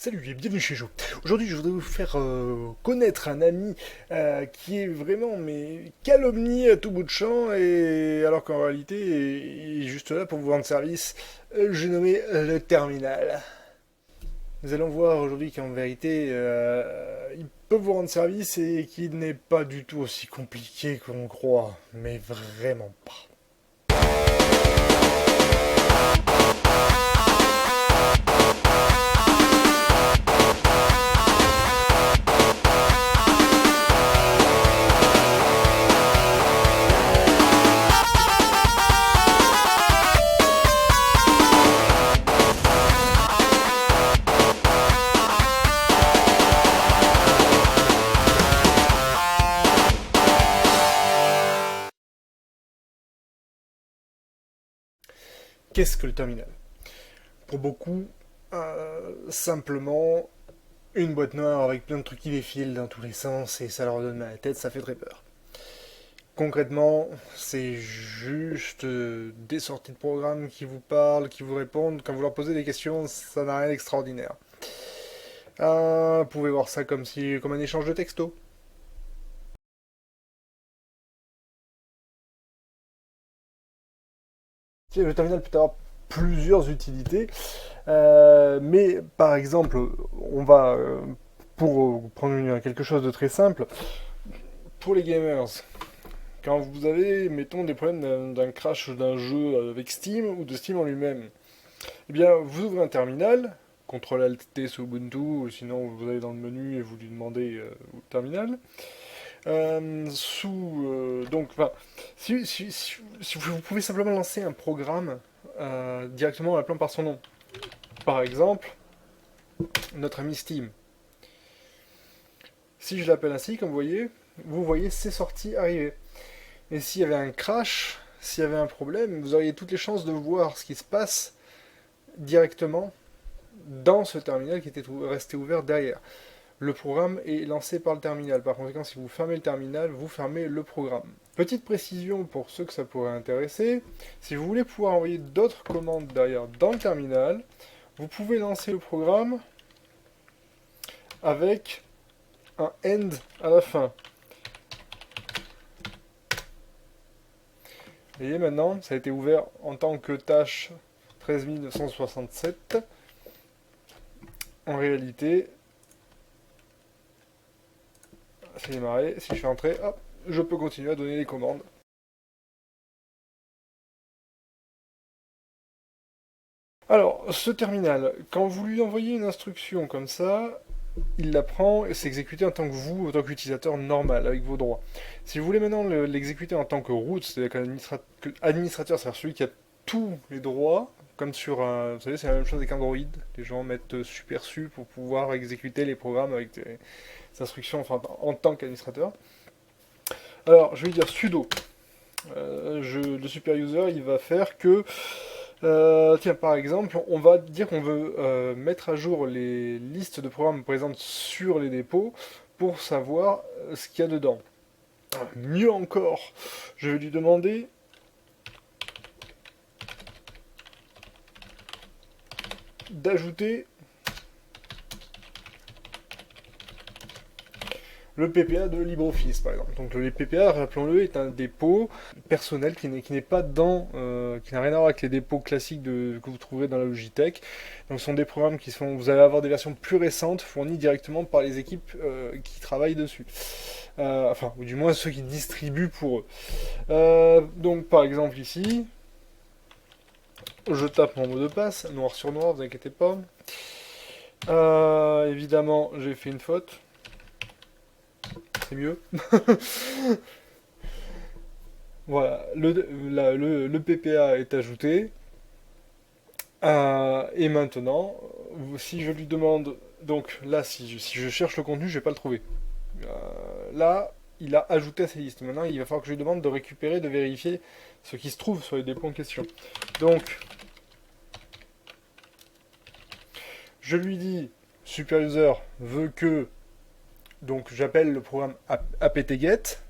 Salut et bienvenue chez Joe. Aujourd'hui, je voudrais vous faire connaître un ami qui est vraiment calomnié à tout bout de champ, et alors qu'en réalité, il est juste là pour vous rendre service. J'ai nommé le terminal. Nous allons voir aujourd'hui qu'en vérité, il peut vous rendre service et qu'il n'est pas du tout aussi compliqué qu'on croit, mais vraiment pas. Qu'est-ce que le terminal? Pour beaucoup, simplement une boîte noire avec plein de trucs qui défilent dans tous les sens et ça leur donne mal à la tête, ça fait très peur. Concrètement, c'est juste des sorties de programme qui vous parlent, qui vous répondent. Quand vous leur posez des questions, ça n'a rien d'extraordinaire. Vous pouvez voir ça comme un échange de textos. Le terminal peut avoir plusieurs utilités, mais par exemple, on va, pour prendre quelque chose de très simple, pour les gamers, quand vous avez, mettons, des problèmes d'un crash d'un jeu avec Steam ou de Steam en lui-même, eh bien, vous ouvrez un terminal, CTRL-ALT-T sous Ubuntu, ou sinon vous allez dans le menu et vous lui demandez le terminal. Donc, enfin, si vous pouvez simplement lancer un programme directement en l'appelant par son nom. Par exemple, notre ami Steam. Si je l'appelle ainsi, comme vous voyez ses sorties arriver. Et s'il y avait un crash, s'il y avait un problème, vous auriez toutes les chances de voir ce qui se passe directement dans ce terminal qui était resté ouvert derrière. Le programme est lancé par le terminal. Par conséquent, si vous fermez le terminal, vous fermez le programme. Petite précision pour ceux que ça pourrait intéresser, si vous voulez pouvoir envoyer d'autres commandes derrière dans le terminal, vous pouvez lancer le programme avec un end à la fin. Vous voyez maintenant, ça a été ouvert en tant que tâche 13967. En réalité, c'est démarré. Si je fais entrer, hop, je peux continuer à donner les commandes. Alors, ce terminal, quand vous lui envoyez une instruction comme ça, il la prend et s'exécuter en tant que vous, en tant qu'utilisateur normal, avec vos droits. Si vous voulez maintenant l'exécuter en tant que root, c'est-à-dire qu'administrateur, c'est-à-dire celui qui a tous les droits, comme sur un... Vous savez, c'est la même chose avec Android. Les gens mettent super su pour pouvoir exécuter les programmes avec des instructions, enfin, en tant qu'administrateur. Alors, je vais dire sudo. Le super user, il va faire que tiens, par exemple, on va dire qu'on veut mettre à jour les listes de programmes présentes sur les dépôts pour savoir ce qu'il y a dedans. Mieux encore, je vais lui demander d'ajouter le PPA de LibreOffice, par exemple. Donc le PPA, rappelons-le, est un dépôt personnel qui n'est pas qui n'a rien à voir avec les dépôts classiques que vous trouverez dans la Logitech. Donc ce sont des programmes vous allez avoir des versions plus récentes fournies directement par les équipes qui travaillent dessus. Enfin, ou du moins ceux qui distribuent pour eux. Donc par exemple ici, je tape mon mot de passe, noir sur noir, vous inquiétez pas. Évidemment, j'ai fait une faute. C'est mieux. Voilà, le PPA est ajouté. Et maintenant, si je lui demande... Donc là, si je cherche le contenu, je vais pas le trouver. Là, il a ajouté à ses listes. Maintenant, il va falloir que je lui demande de récupérer, de vérifier ce qui se trouve sur les dépôts en question. Donc, je lui dis, super user veut que... Donc j'appelle le programme apt-get,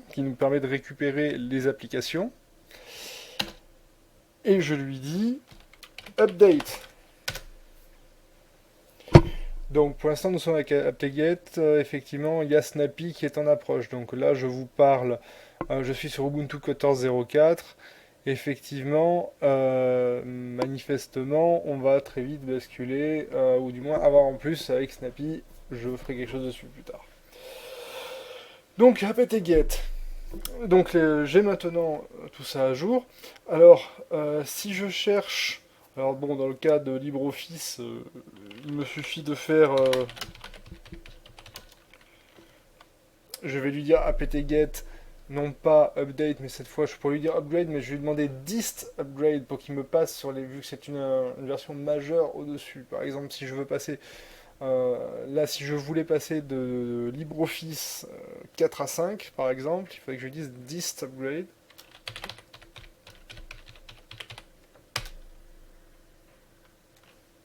qui nous permet de récupérer les applications. Et je lui dis update. Donc pour l'instant nous sommes avec apt-get, effectivement il y a Snappy qui est en approche. Donc là je vous parle, je suis sur Ubuntu 14.04. Effectivement, manifestement on va très vite basculer, ou du moins avoir en plus avec Snappy, je ferai quelque chose dessus plus tard. Donc apt-get, donc j'ai maintenant tout ça à jour. Alors si je cherche, alors bon dans le cas de LibreOffice, il me suffit de faire je vais lui dire apt-get, non pas update, mais cette fois je pourrais lui dire upgrade, mais je vais lui demander dist upgrade pour qu'il me passe sur les, vu que c'est une version majeure au-dessus. Par exemple, si je veux passer, là, si je voulais passer de LibreOffice 4 à 5, par exemple, il faudrait que je dise dist upgrade.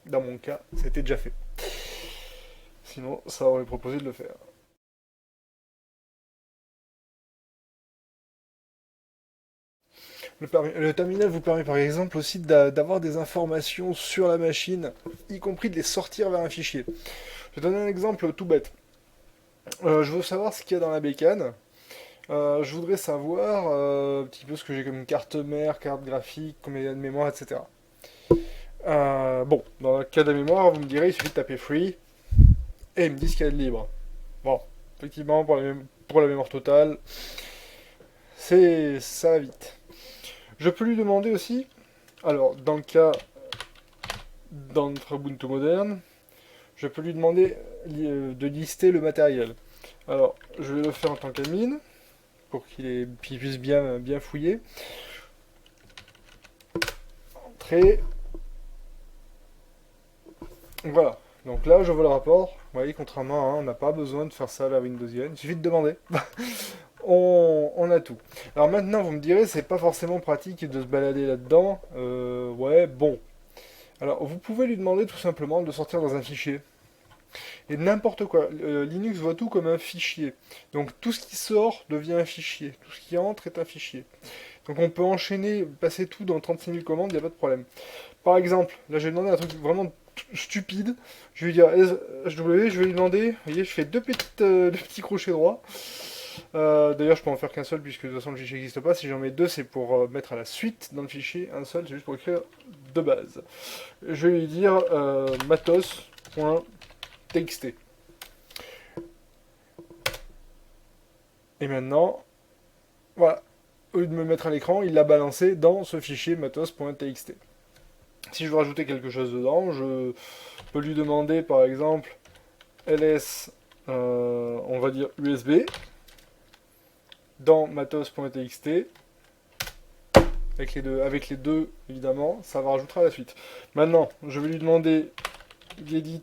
Dans mon cas, c'était déjà fait. Sinon, ça aurait proposé de le faire. Le terminal vous permet par exemple aussi d'avoir des informations sur la machine, y compris de les sortir vers un fichier. Je vais donner un exemple tout bête. Je veux savoir ce qu'il y a dans la bécane. Je voudrais savoir un petit peu ce que j'ai comme carte mère, carte graphique, combien il y a de mémoire, etc. Bon, dans le cas de la mémoire, vous me direz, il suffit de taper free, et il me dit ce qu'il y a de libre. Bon, effectivement, pour la mémoire totale, ça va vite. Je peux lui demander aussi, alors dans le cas dans notre Ubuntu moderne, je peux lui demander de lister le matériel. Alors, je vais le faire en tant qu'admin, pour qu'il puisse bien fouiller. Entrée. Voilà. Donc là, je vois le rapport. Vous voyez, contrairement à un, on n'a pas besoin de faire ça à la Windowsienne. Il suffit de demander. On a tout. Alors maintenant, vous me direz, c'est pas forcément pratique de se balader là-dedans. Ouais, bon. Alors, vous pouvez lui demander tout simplement de sortir dans un fichier. Et n'importe quoi. Linux voit tout comme un fichier. Donc tout ce qui sort devient un fichier. Tout ce qui entre est un fichier. Donc on peut enchaîner, passer tout dans 36 000 commandes, il n'y a pas de problème. Par exemple, là j'ai demandé un truc vraiment stupide. Je vais lui dire SW, je vais lui demander, vous voyez, je fais deux petits crochets droits. D'ailleurs, je peux en faire qu'un seul puisque de toute façon le fichier n'existe pas. Si j'en mets deux, c'est pour mettre à la suite dans le fichier. Un seul, c'est juste pour écrire de base. Je vais lui dire matos.txt. Et maintenant, voilà. Au lieu de me mettre à l'écran, il l'a balancé dans ce fichier matos.txt. Si je veux rajouter quelque chose dedans, je peux lui demander par exemple ls, on va dire USB, dans matos.txt, avec les deux évidemment, ça va rajouter à la suite. Maintenant, je vais lui demander gedit,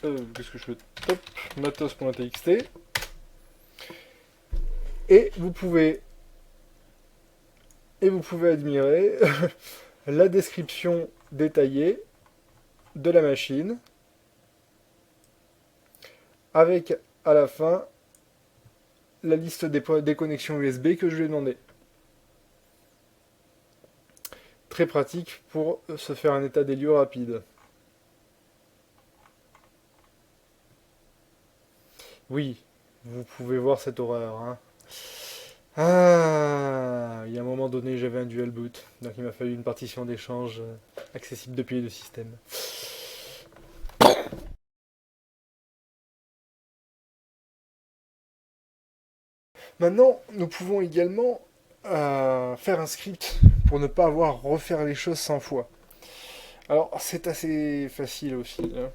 qu'est-ce que je fais, top, matos.txt, et vous pouvez admirer la description détaillée de la machine avec à la fin la liste des connexions USB que je lui ai demandé. Très pratique pour se faire un état des lieux rapide. Oui, vous pouvez voir cette horreur. Hein. Ah, il y a un moment donné, j'avais un dual boot, donc il m'a fallu une partition d'échange accessible depuis les deux systèmes. Maintenant, nous pouvons également faire un script pour ne pas avoir à refaire les choses 100 fois. Alors, c'est assez facile aussi. Hein.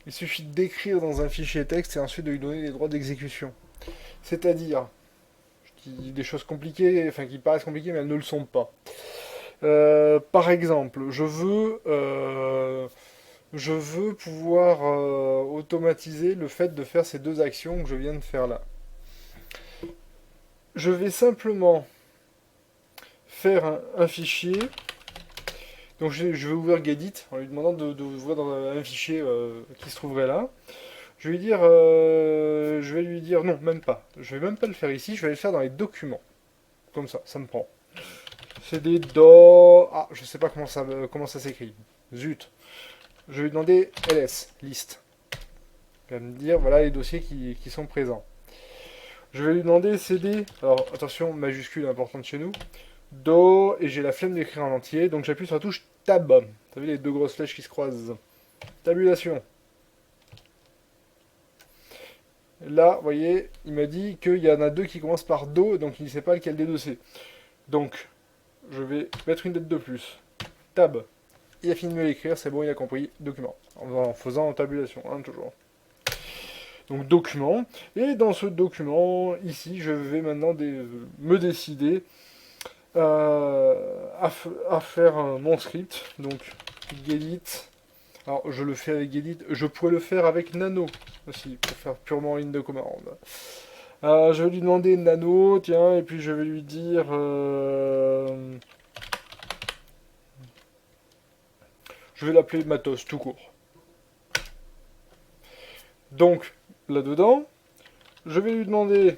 Il suffit d'écrire dans un fichier texte et ensuite de lui donner les droits d'exécution. C'est-à-dire, je dis des choses compliquées, enfin qui paraissent compliquées, mais elles ne le sont pas. Par exemple, je veux pouvoir automatiser le fait de faire ces deux actions que je viens de faire là. Je vais simplement faire un fichier. Donc je vais ouvrir Gedit en lui demandant d'ouvrir dans un fichier qui se trouverait là. Je vais lui dire non, même pas. Je vais même pas le faire ici, je vais le faire dans les documents. Comme ça me prend. C'est des do. Ah, je sais pas comment ça s'écrit. Zut. je vais lui demander ls, liste. Il va me dire, voilà les dossiers qui sont présents. Je vais lui demander cd, alors attention, majuscule importante chez nous, do, et j'ai la flemme d'écrire en entier, donc j'appuie sur la touche tab. Vous savez les deux grosses flèches qui se croisent. Tabulation. Là, vous voyez, il m'a dit qu'il y en a deux qui commencent par do, donc il ne sait pas lequel des deux c'est. Donc, je vais mettre une date de plus. Tab. Il a fini de me l'écrire, c'est bon, il a compris. Document. En faisant en tabulation, hein, toujours. Donc, document. Et dans ce document, ici, je vais maintenant me décider à faire mon script. Donc, gedit. Alors, je le fais avec gedit. Je pourrais le faire avec nano aussi, pour faire purement en ligne de commande. Je vais lui demander nano, tiens, et puis je vais lui dire... je vais l'appeler matos, tout court. Donc, là-dedans, je vais lui demander...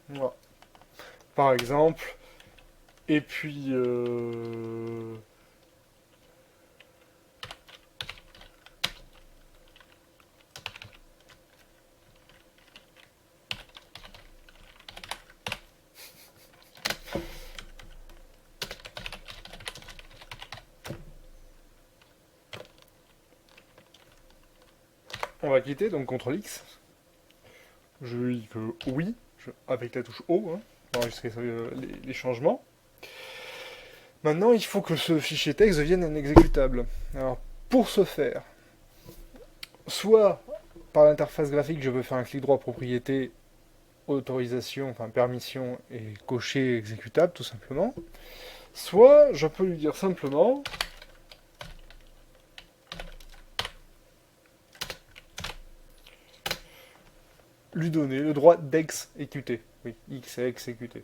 Voilà. Par exemple, et puis... on va quitter, donc CTRL X. Je lui dis que oui, avec la touche O, hein, pour enregistrer les changements. Maintenant, il faut que ce fichier texte devienne un exécutable. Alors, pour ce faire, soit par l'interface graphique, je peux faire un clic droit propriété, autorisation, enfin permission, et cocher exécutable, tout simplement. Soit, je peux lui dire simplement... lui donner le droit d'exécuter. Oui, X est exécuter.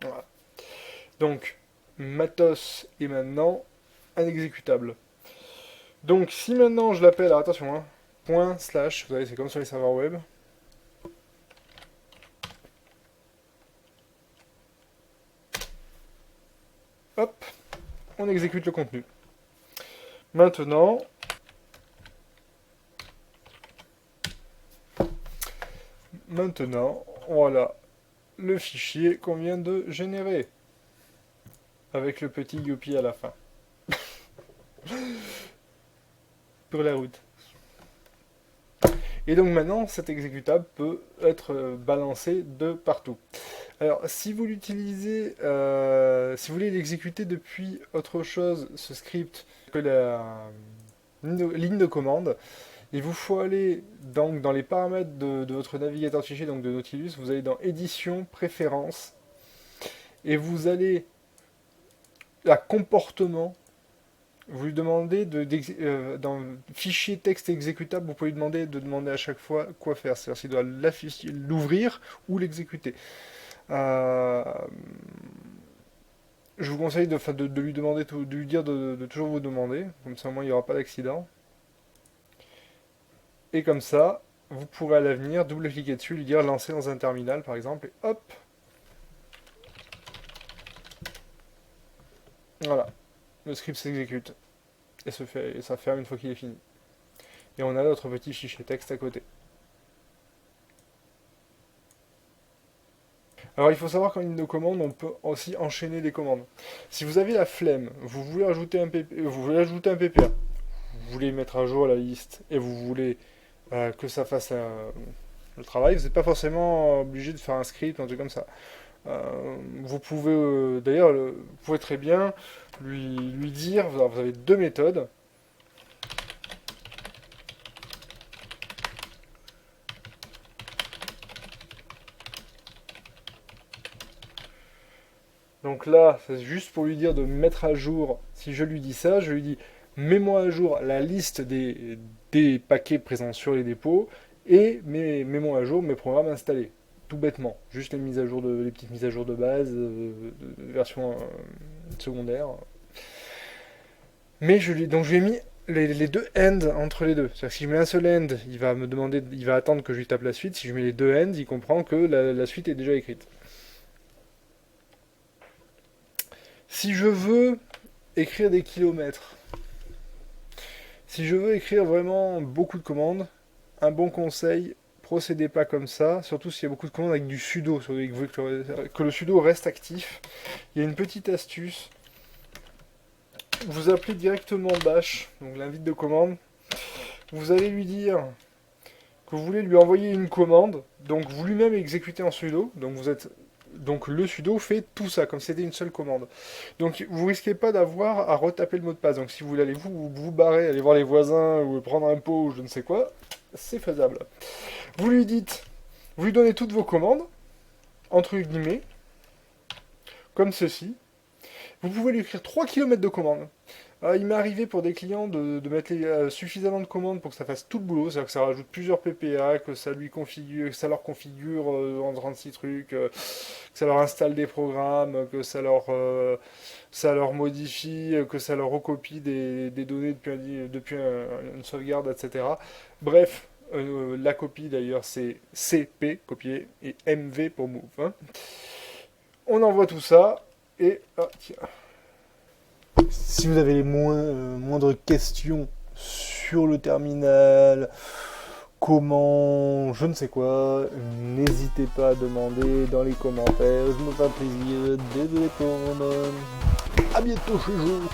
Voilà. Donc, matos est maintenant un exécutable. Donc, si maintenant je l'appelle, alors attention, hein, point, slash, vous savez, c'est comme sur les serveurs web. Hop, on exécute le contenu. Maintenant, voilà le fichier qu'on vient de générer. Avec le petit youpi à la fin. Pour la route. Et donc maintenant, cet exécutable peut être balancé de partout. Alors, si vous l'utilisez, si vous voulez l'exécuter depuis autre chose, ce script, que la ligne de commande, il vous faut aller donc dans les paramètres de votre navigateur de fichiers, donc de Nautilus, vous allez dans Édition, Préférences, et vous allez à Comportement. Vous lui demandez dans fichier texte exécutable, vous pouvez lui demander à chaque fois quoi faire. C'est-à-dire s'il doit l'ouvrir ou l'exécuter. Je vous conseille de lui demander, de lui dire de toujours vous demander. Comme ça, au moins, il n'y aura pas d'accident. Et comme ça, vous pourrez à l'avenir double-cliquer dessus, lui dire lancer dans un terminal, par exemple, et hop. Voilà. Le script s'exécute. Et ça ferme une fois qu'il est fini. Et on a notre petit fichier texte à côté. Alors il faut savoir qu'en ligne de commande, on peut aussi enchaîner les commandes. Si vous avez la flemme, vous voulez ajouter un PPR, vous voulez mettre à jour la liste et vous voulez que ça fasse le travail, vous n'êtes pas forcément obligé de faire un script, un truc comme ça. Vous pouvez d'ailleurs, vous pouvez très bien lui dire, vous avez deux méthodes. Donc là, c'est juste pour lui dire de mettre à jour. Si je lui dis ça, je lui dis mets-moi à jour la liste des paquets présents sur les dépôts et mets-moi à jour mes programmes installés. Tout bêtement. Juste les petites mises à jour de base, de version secondaire. Mais donc je lui ai mis les deux end entre les deux. C'est-à-dire que si je mets un seul end, il va me demander, il va attendre que je lui tape la suite. Si je mets les deux ends, il comprend que la suite est déjà écrite. Si je veux écrire des kilomètres, si je veux écrire vraiment beaucoup de commandes, un bon conseil, procédez pas comme ça, surtout s'il y a beaucoup de commandes avec du sudo, que le sudo reste actif. Il y a une petite astuce. Vous appelez directement bash, donc l'invite de commande. Vous allez lui dire que vous voulez lui envoyer une commande, donc vous lui-même exécutez en sudo, donc le sudo fait tout ça, comme si c'était une seule commande. Donc vous risquez pas d'avoir à retaper le mot de passe. Donc si vous voulez aller vous barrer, aller voir les voisins ou prendre un pot ou je ne sais quoi, c'est faisable. Vous lui dites, vous lui donnez toutes vos commandes, entre guillemets, comme ceci. Vous pouvez lui écrire 3 km de commandes. Il m'est arrivé pour des clients de mettre suffisamment de commandes pour que ça fasse tout le boulot, c'est-à-dire que ça rajoute plusieurs PPA, que ça leur configure en 36 trucs, que ça leur installe des programmes, que ça leur modifie, que ça leur recopie des données depuis une sauvegarde, etc. Bref, la copie d'ailleurs c'est CP, copier, et MV pour move. Hein. On envoie tout ça, et... Ah, tiens. Si vous avez les moindres questions sur le terminal, comment, je ne sais quoi, n'hésitez pas à demander dans les commentaires, je me fais plaisir de vous répondre. A bientôt chez vous.